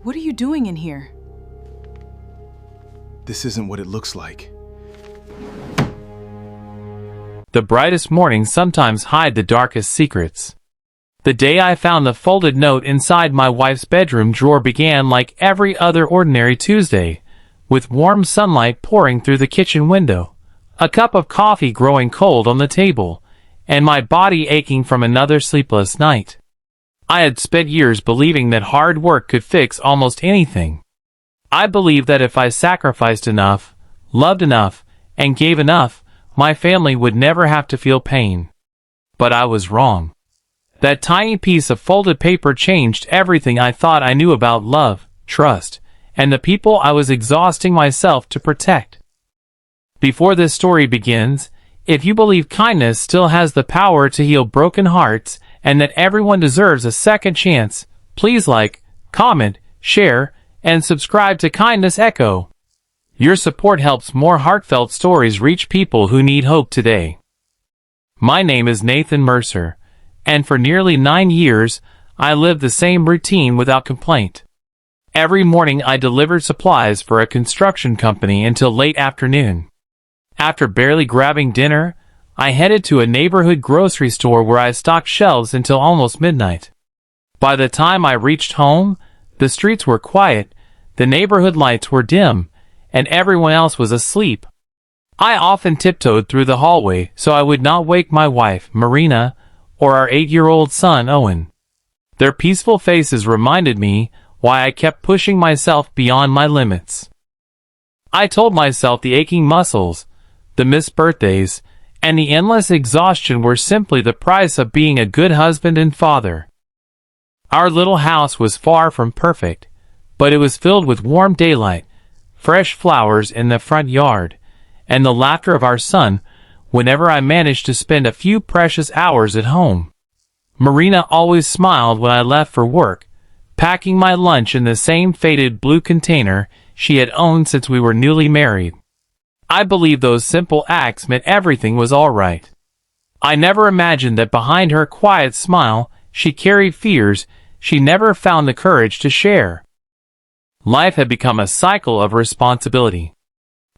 What are you doing in here? This isn't what it looks like. The brightest mornings sometimes hide the darkest secrets. The day I found the folded note inside my wife's bedroom drawer began like every other ordinary Tuesday, with warm sunlight pouring through the kitchen window, a cup of coffee growing cold on the table, and my body aching from another sleepless night. I had spent years believing that hard work could fix almost anything. I believed that if I sacrificed enough, loved enough, and gave enough, my family would never have to feel pain. But I was wrong. That tiny piece of folded paper changed everything I thought I knew about love, trust, and the people I was exhausting myself to protect. Before this story begins, if you believe kindness still has the power to heal broken hearts and that everyone deserves a second chance, please like, comment, share, and subscribe to Kindness Echo. Your support helps more heartfelt stories reach people who need hope today. My name is Nathan Mercer, and for nearly 9 years, I lived the same routine without complaint. Every morning I delivered supplies for a construction company until late afternoon. After barely grabbing dinner, I headed to a neighborhood grocery store where I stocked shelves until almost midnight. By the time I reached home, the streets were quiet, the neighborhood lights were dim, and everyone else was asleep. I often tiptoed through the hallway so I would not wake my wife, Marina, or our 8-year-old son, Owen. Their peaceful faces reminded me why I kept pushing myself beyond my limits. I told myself the aching muscles, the missed birthdays, and the endless exhaustion were simply the price of being a good husband and father. Our little house was far from perfect, but it was filled with warm daylight, fresh flowers in the front yard, and the laughter of our son whenever I managed to spend a few precious hours at home. Marina always smiled when I left for work, packing my lunch in the same faded blue container she had owned since we were newly married. I believe those simple acts meant everything was all right. I never imagined that behind her quiet smile she carried fears she never found the courage to share. Life had become a cycle of responsibility.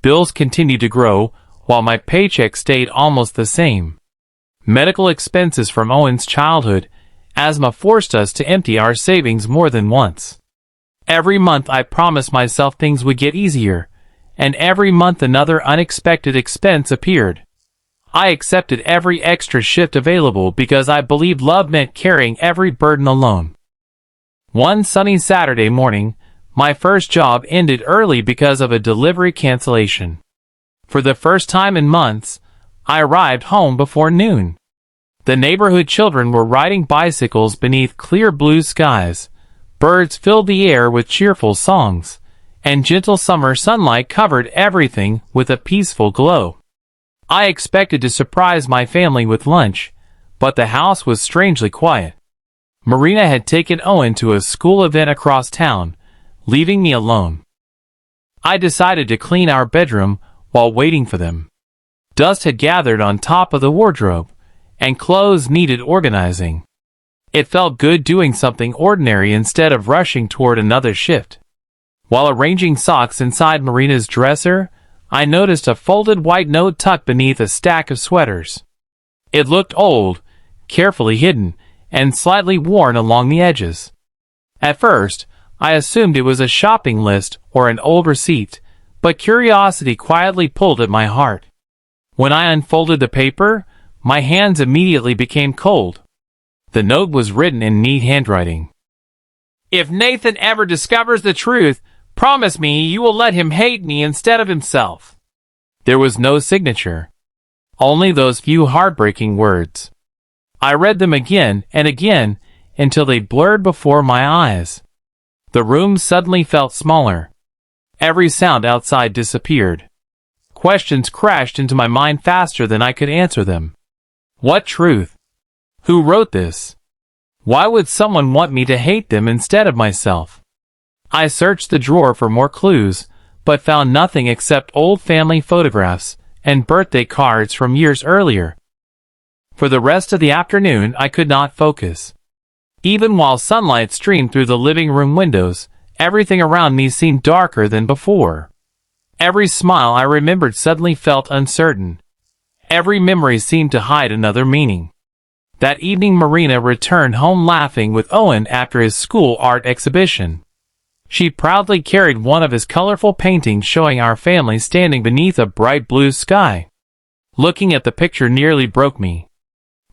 Bills continued to grow, while my paycheck stayed almost the same. Medical expenses from Owen's childhood, asthma forced us to empty our savings more than once. Every month I promised myself things would get easier, and every month another unexpected expense appeared. I accepted every extra shift available because I believed love meant carrying every burden alone. One sunny Saturday morning, my first job ended early because of a delivery cancellation. For the first time in months, I arrived home before noon. The neighborhood children were riding bicycles beneath clear blue skies, birds filled the air with cheerful songs, and gentle summer sunlight covered everything with a peaceful glow. I expected to surprise my family with lunch, but the house was strangely quiet. Marina had taken Owen to a school event across town, leaving me alone. I decided to clean our bedroom while waiting for them. Dust had gathered on top of the wardrobe, and clothes needed organizing. It felt good doing something ordinary instead of rushing toward another shift. While arranging socks inside Marina's dresser, I noticed a folded white note tucked beneath a stack of sweaters. It looked old, carefully hidden, and slightly worn along the edges. At first, I assumed it was a shopping list or an old receipt, but curiosity quietly pulled at my heart. When I unfolded the paper, my hands immediately became cold. The note was written in neat handwriting. "If Nathan ever discovers the truth, promise me you will let him hate me instead of himself." There was no signature. Only those few heartbreaking words. I read them again and again until they blurred before my eyes. The room suddenly felt smaller. Every sound outside disappeared. Questions crashed into my mind faster than I could answer them. What truth? Who wrote this? Why would someone want me to hate them instead of myself? I searched the drawer for more clues, but found nothing except old family photographs and birthday cards from years earlier. For the rest of the afternoon I could not focus. Even while sunlight streamed through the living room windows, Everything around me seemed darker than before. Every smile I remembered suddenly felt uncertain. Every memory seemed to hide another meaning. That evening Marina returned home laughing with Owen after his school art exhibition. She proudly carried one of his colorful paintings showing our family standing beneath a bright blue sky. Looking at the picture nearly broke me.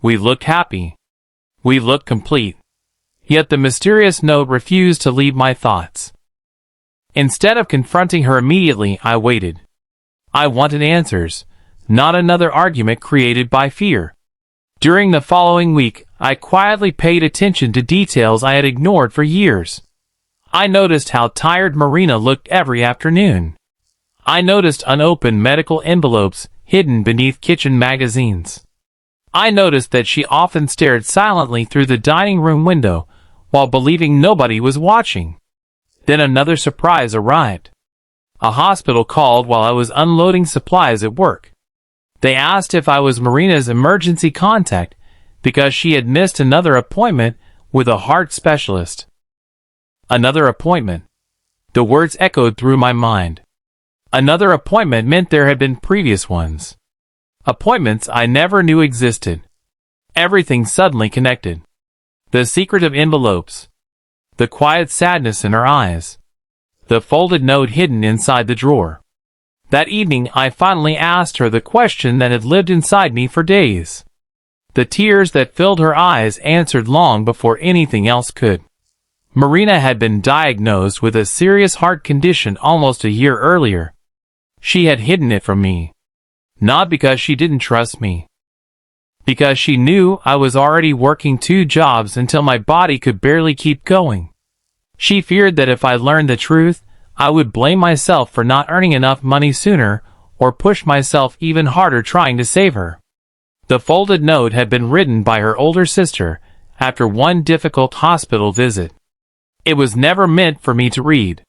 We looked happy. We looked complete. Yet the mysterious note refused to leave my thoughts. Instead of confronting her immediately, I waited. I wanted answers, not another argument created by fear. During the following week, I quietly paid attention to details I had ignored for years. I noticed how tired Marina looked every afternoon. I noticed unopened medical envelopes hidden beneath kitchen magazines. I noticed that she often stared silently through the dining room window while believing nobody was watching. Then another surprise arrived. A hospital called while I was unloading supplies at work. They asked if I was Marina's emergency contact because she had missed another appointment with a heart specialist. Another appointment. The words echoed through my mind. Another appointment meant there had been previous ones. Appointments I never knew existed. Everything suddenly connected. The secret of envelopes. The quiet sadness in her eyes. The folded note hidden inside the drawer. That evening I finally asked her the question that had lived inside me for days. The tears that filled her eyes answered long before anything else could. Marina had been diagnosed with a serious heart condition almost a year earlier. She had hidden it from me. Not because she didn't trust me. Because she knew I was already working 2 jobs until my body could barely keep going. She feared that if I learned the truth, I would blame myself for not earning enough money sooner or push myself even harder trying to save her. The folded note had been written by her older sister after one difficult hospital visit. It was never meant for me to read.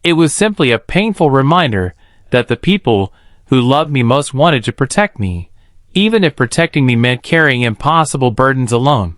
It was simply a painful reminder that the people who loved me most wanted to protect me, even if protecting me meant carrying impossible burdens alone.